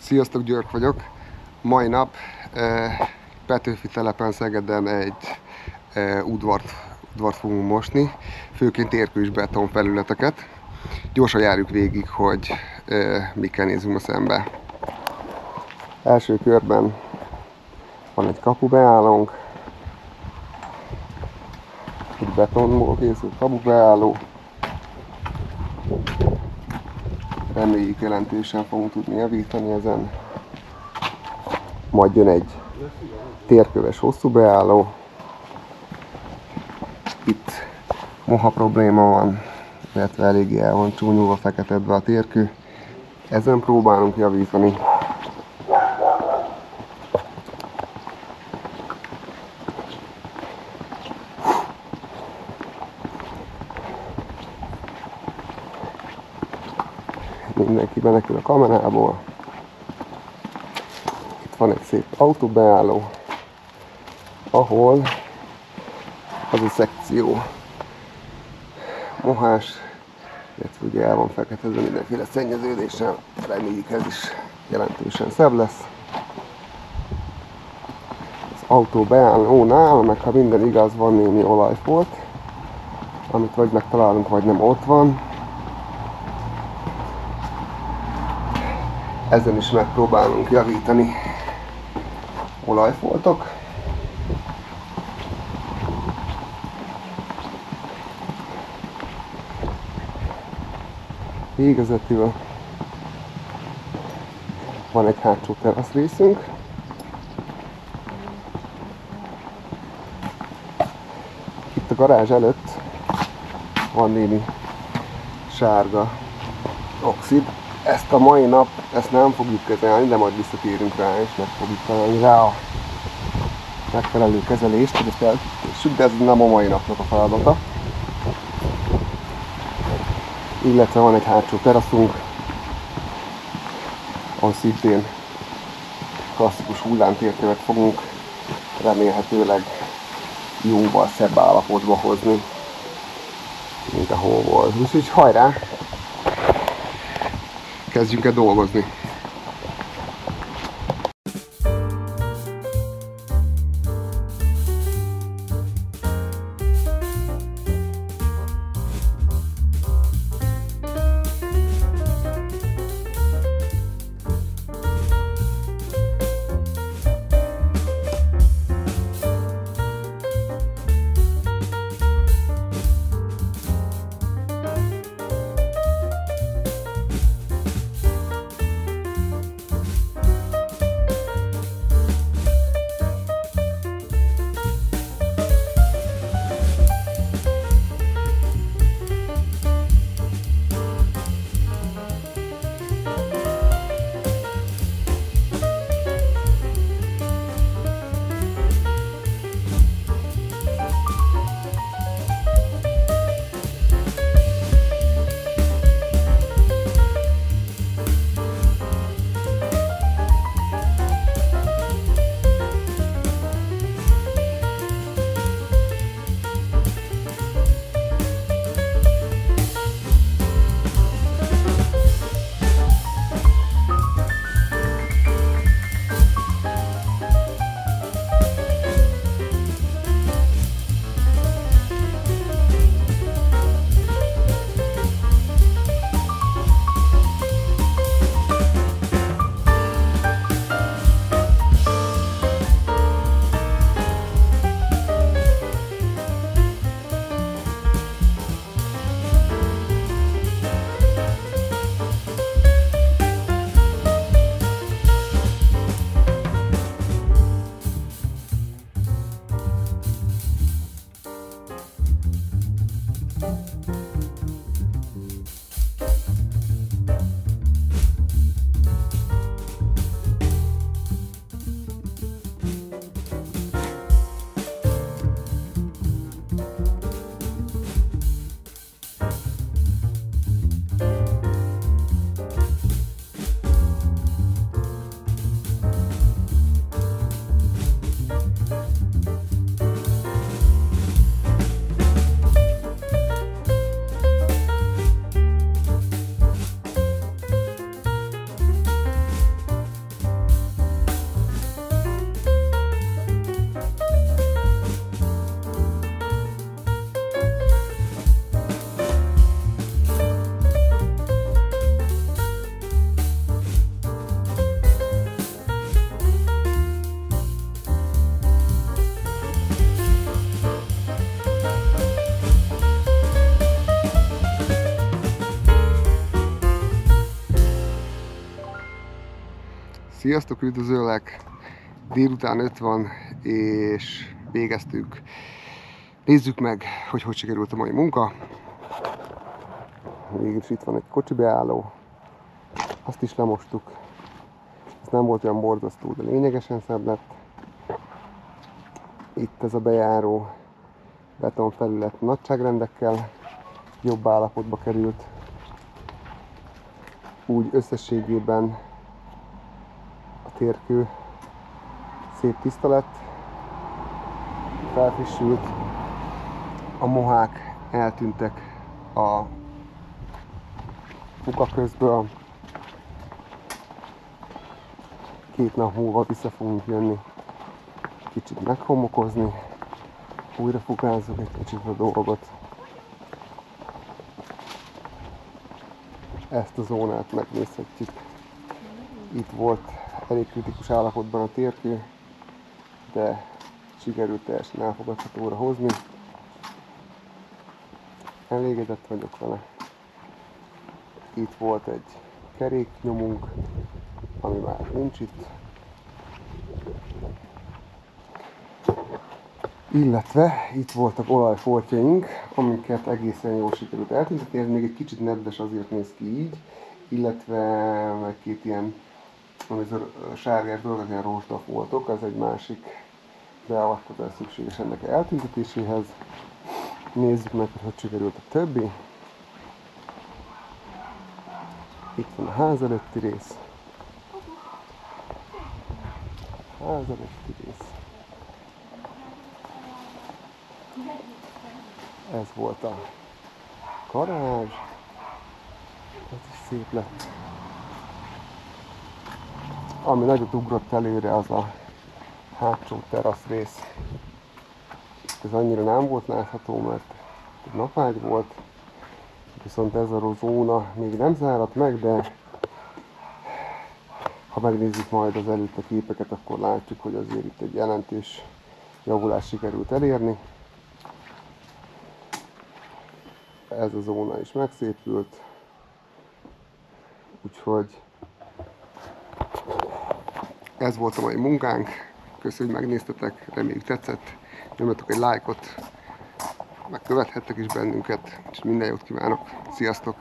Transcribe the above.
Sziasztok, György vagyok. Mai nap Petőfi telepen Szegeden egy udvart fogunk mosni, főként térkő és beton felületeket. Gyorsan járjuk végig, hogy mikkel nézünk a szembe. Első körben van egy kapubeállónk, egy betonból készült kapubeálló. Reméljük, jelentősen fogunk tudni javítani ezen. Majd jön egy térköves hosszú beálló. Itt moha probléma van, illetve eléggé el van csúnyulva, feketedve a térkő. Ezen próbálunk javítani. Mindenki menekül a kamerából. Itt van egy szép autóbeálló, ahol az a szekció mohás, illetve ugye el van feketezve mindenféle szennyeződéssel. Reméljük, ez is jelentősen szebb lesz. Az autóbeállónál, meg ha minden igaz, van némi olajfolt, amit vagy megtalálunk, vagy nem ott van. Ezen is megpróbálunk javítani. Olajfoltok. Végezetül van egy hátsó terasz részünk. Itt a garázs előtt van némi sárga oxid. Ezt a mai nap, ezt nem fogjuk kezelni, de majd visszatérünk rá, és meg fogjuk találni rá a megfelelő kezelést, hogy ezt elkészítsük, de ez nem a mai napnak a feladata. Illetve van egy hátsó teraszunk, ahol szintén klasszikus hullámtérkövet fogunk remélhetőleg jóval szebb állapotba hozni, mint ahol volt. Úgyhogy hajrá! Kezdjünk el dolgozni. Sziasztok, üdvözöllek! Délután 5 van, és végeztük. Nézzük meg, hogy sikerült a mai munka. Végülis itt van egy kocsi beálló. Azt is lemostuk. Ez nem volt olyan borzasztó, de lényegesen szebb lett. Itt ez a bejáró betonfelület nagyságrendekkel jobb állapotba került. Úgy összességében a térkő szép tiszta lett, felfrissült, a mohák eltűntek a puka közből. 2 nap múlva vissza fogunk jönni, kicsit meghomokozni, újra fukázzuk egy kicsit a dolgot. Ezt a zónát megnézhetjük. Itt volt elég kritikus állapotban a térkő, de sikerült teljesen elfogadhatóra hozni. Elégedett vagyok vele. Itt volt egy keréknyomunk, ami már nincs itt. Illetve itt voltak olajfoltjaink, amiket egészen jól sikerült eltüntetni. Ez még egy kicsit nedves, azért néz ki így. Illetve meg 2 ilyen, ami sárgás dolog, ilyen rózsdafoltok, az egy másik beavatkozás szükséges ennek eltüntetéséhez. Nézzük meg, hogy sikerült a többi. Itt van a ház előtti rész. Ház előtti rész. Ez volt a garázs. Ez is szép lett. Ami nagyot ugrott előre, az a hátsó terasz rész. Ez annyira nem volt látható, mert napágy volt. Viszont ez a zóna még nem zárat meg, de ha megnézzük majd az előtte képeket, akkor látjuk, hogy azért itt egy jelentős javulást sikerült elérni. Ez a zóna is megszépült, úgyhogy ez volt a mai munkánk. Köszönjük, hogy megnéztetek, reméljük tetszett. Nyomjatok egy lájkot, megkövethettek is bennünket, és minden jót kívánok. Sziasztok!